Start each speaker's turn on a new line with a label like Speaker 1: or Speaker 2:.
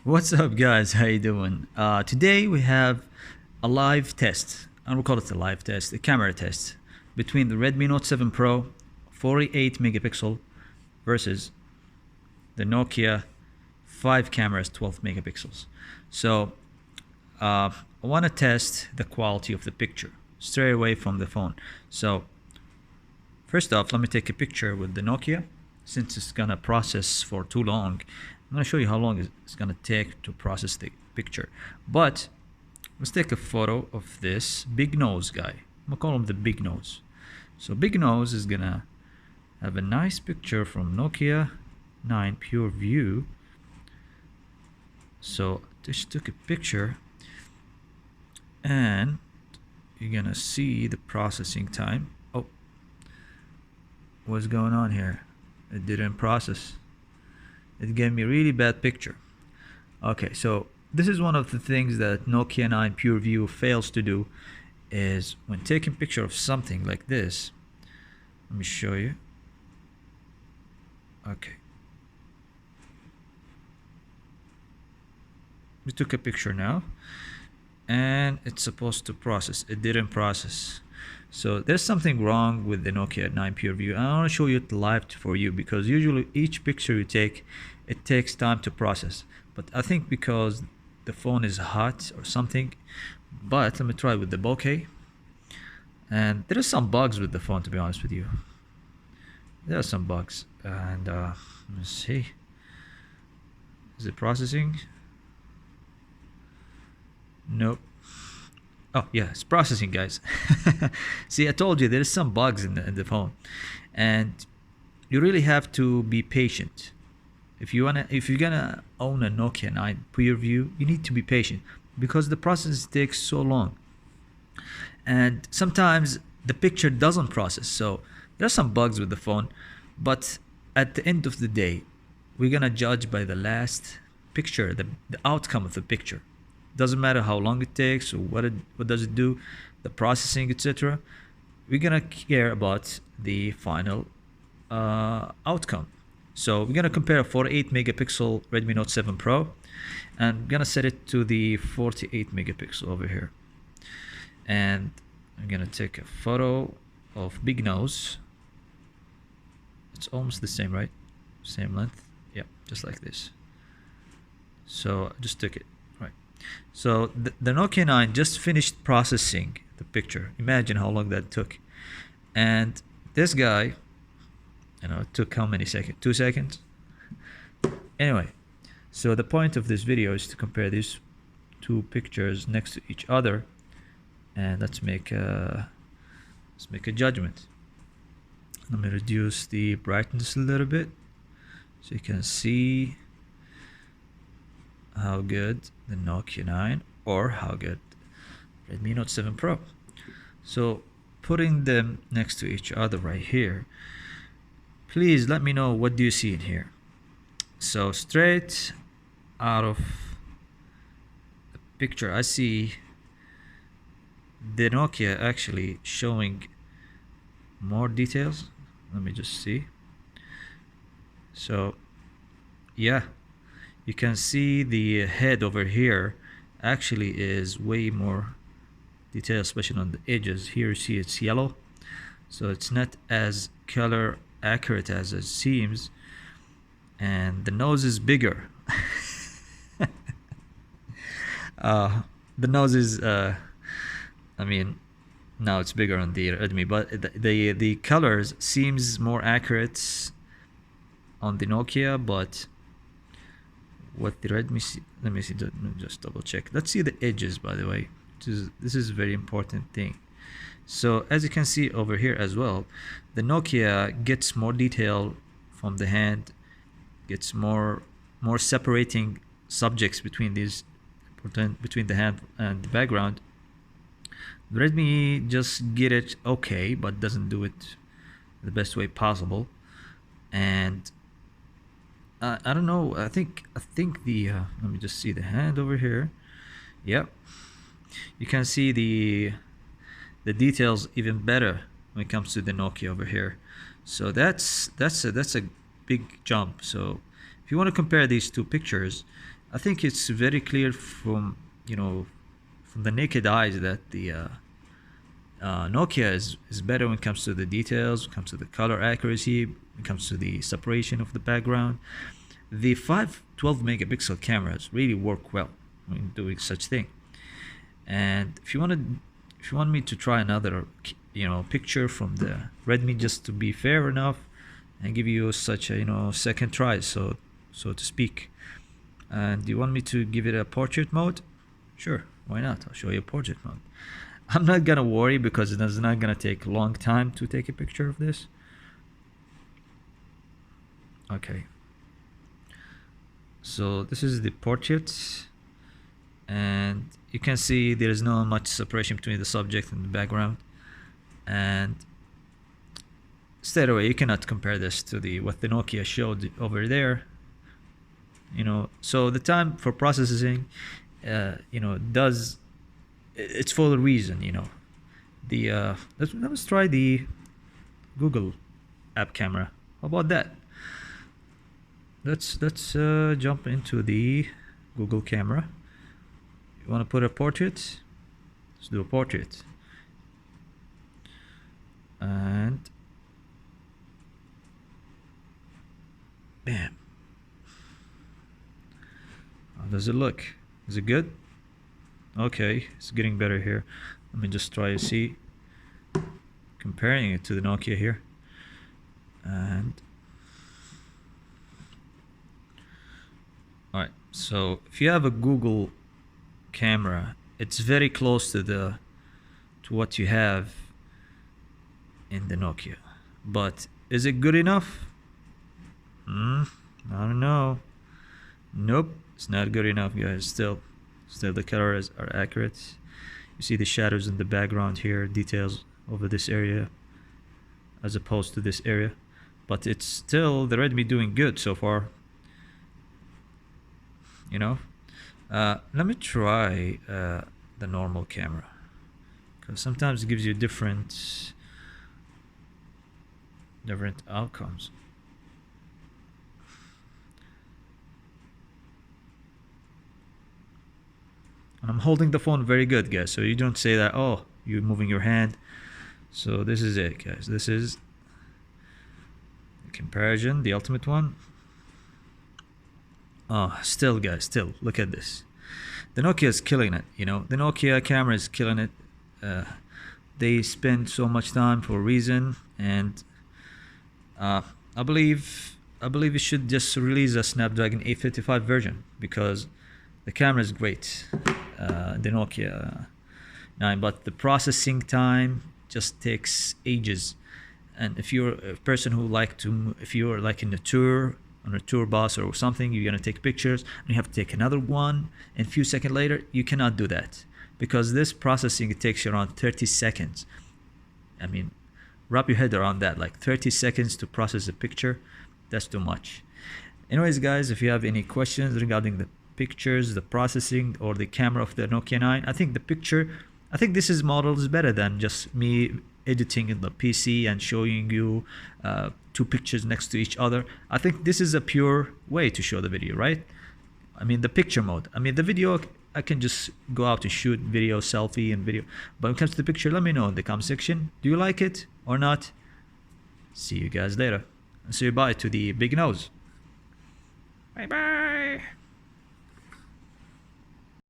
Speaker 1: What's up, guys? How you doing? Today we have a live test. I will call it a live test, a camera test between the Redmi Note 7 Pro 48 megapixel versus the Nokia 5 cameras 12 megapixels. So I want to test the quality of the picture straight away from the phone. So first off, let me take a picture with the Nokia. Since it's gonna process for too long, I'm gonna show you how long it's gonna take to process the picture. But let's take a photo of this big nose guy. I'm gonna call him the big nose. So big nose is gonna have a nice picture from Nokia 9 Pureview. So just took a picture, and you're gonna see the processing time. Oh, what's going on here? It didn't process. It gave me a really bad picture. Okay, so this is one of the things that Nokia 9 Pureview fails to do, is when taking a picture of something like this. Let me show you. Okay. We took a picture now, and it's supposed to process. It didn't process. So there's something wrong with the Nokia 9 Pureview. I want to show you it live for you, because usually each picture you take, it takes time to process. But I think because the phone is hot or something. But let me try with the bokeh. And there are some bugs with the phone, to be honest with you. There are some bugs. And let's see. Is it processing? Nope. Oh yeah, it's processing, guys. See, I told you there's some bugs in the phone, and you really have to be patient. If you're gonna own a Nokia 9 Pureview, you need to be patient, because the process takes so long, and sometimes the picture doesn't process. So there's some bugs with the phone, but at the end of the day, we're gonna judge by the last picture, the outcome of the picture. Doesn't matter how long it takes or what does it do, the processing, etc. We're gonna care about the final outcome. So we're gonna compare a 48 megapixel Redmi Note 7 Pro, and I'm gonna set it to the 48 megapixel over here. And I'm gonna take a photo of big nose. It's almost the same, right? Same length. Yeah, just like this. So I just took it. So the Nokia 9 just finished processing the picture. Imagine how long that took. And this guy, it took how many seconds? 2 seconds? Anyway, so the point of this video is to compare these two pictures next to each other, and let's make a judgment. Let me reduce the brightness a little bit so you can see how good the Nokia 9 or how good Redmi Note 7 Pro. So putting them next to each other right here, please let me know, what do you see in here? So straight out of the picture, I see the Nokia actually showing more details. Let me just see. So yeah, you can see the head over here actually is way more detailed, especially on the edges. Here you see it's yellow, so it's not as color accurate as it seems. And the nose is bigger. The nose is now it's bigger on the Redmi, but the colors seems more accurate on the Nokia. But what the Redmi, let me see, let me just double check. Let's see the edges, by the way. This is a very important thing. So as you can see over here as well, the Nokia gets more detail from the hand, gets more separating subjects between between the hand and the background. The Redmi just get it okay, but doesn't do it the best way possible. And I don't know. I think the let me just see the hand over here. Yep, you can see the details even better when it comes to the Nokia over here. So that's a big jump. So if you want to compare these two pictures, I think it's very clear from, from the naked eyes that the Nokia is better when it comes to the details, when it comes to the color accuracy, when it comes to the separation of the background. The 12 megapixel cameras really work well when doing such thing. And if you want me to try another picture from the Redmi, just to be fair enough and give you such a second try, so to speak, and you want me to give it a portrait mode, sure, why not? I'll show you a portrait mode. I'm not gonna worry because it's not gonna take a long time to take a picture of this. Okay, so this is the portrait, and you can see there is not much separation between the subject and the background, and straight away you cannot compare this to what the Nokia showed over there. So the time for processing it's for the reason. Let's try the Google app camera. How about that? Let's jump into the Google camera. You want to put a portrait? Let's do a portrait. And bam. How does it look? Is it good? Okay, it's getting better here. Let me just try to see, comparing it to the Nokia here. And alright, so if you have a Google camera, it's very close to what you have in the Nokia. But is it good enough? I don't know. Nope, it's not good enough, guys. Still the colors are accurate. You see the shadows in the background here, details over this area as opposed to this area, but it's still the Redmi doing good so far. Let me try the normal camera, because sometimes it gives you different outcomes. And I'm holding the phone very good, guys, so you don't say that, oh, you're moving your hand. So this is it, guys. This is the comparison, the ultimate one. Oh, still, guys, look at this. The Nokia is killing it. The Nokia camera is killing it. They spend so much time for a reason, and I believe you should just release a Snapdragon 855 version, because the camera is great, the Nokia 9, but the processing time just takes ages. And if you're a person who if you're like in a tour, on a tour bus or something, you're gonna take pictures and you have to take another one, and a few seconds later, you cannot do that, because this processing, it takes you around 30 seconds. I mean, wrap your head around that, like 30 seconds to process a picture. That's too much. Anyways, guys, if you have any questions regarding the pictures, the processing, or the camera of the Nokia 9, I think this model is better than just me editing in the PC and showing you two pictures next to each other. I think this is a pure way to show the video, right? I mean, the picture mode. I mean, the video, I can just go out and shoot video, selfie and video. But when it comes to the picture, let me know in the comment section. Do you like it or not? See you guys later. And say bye to the big nose. Bye bye.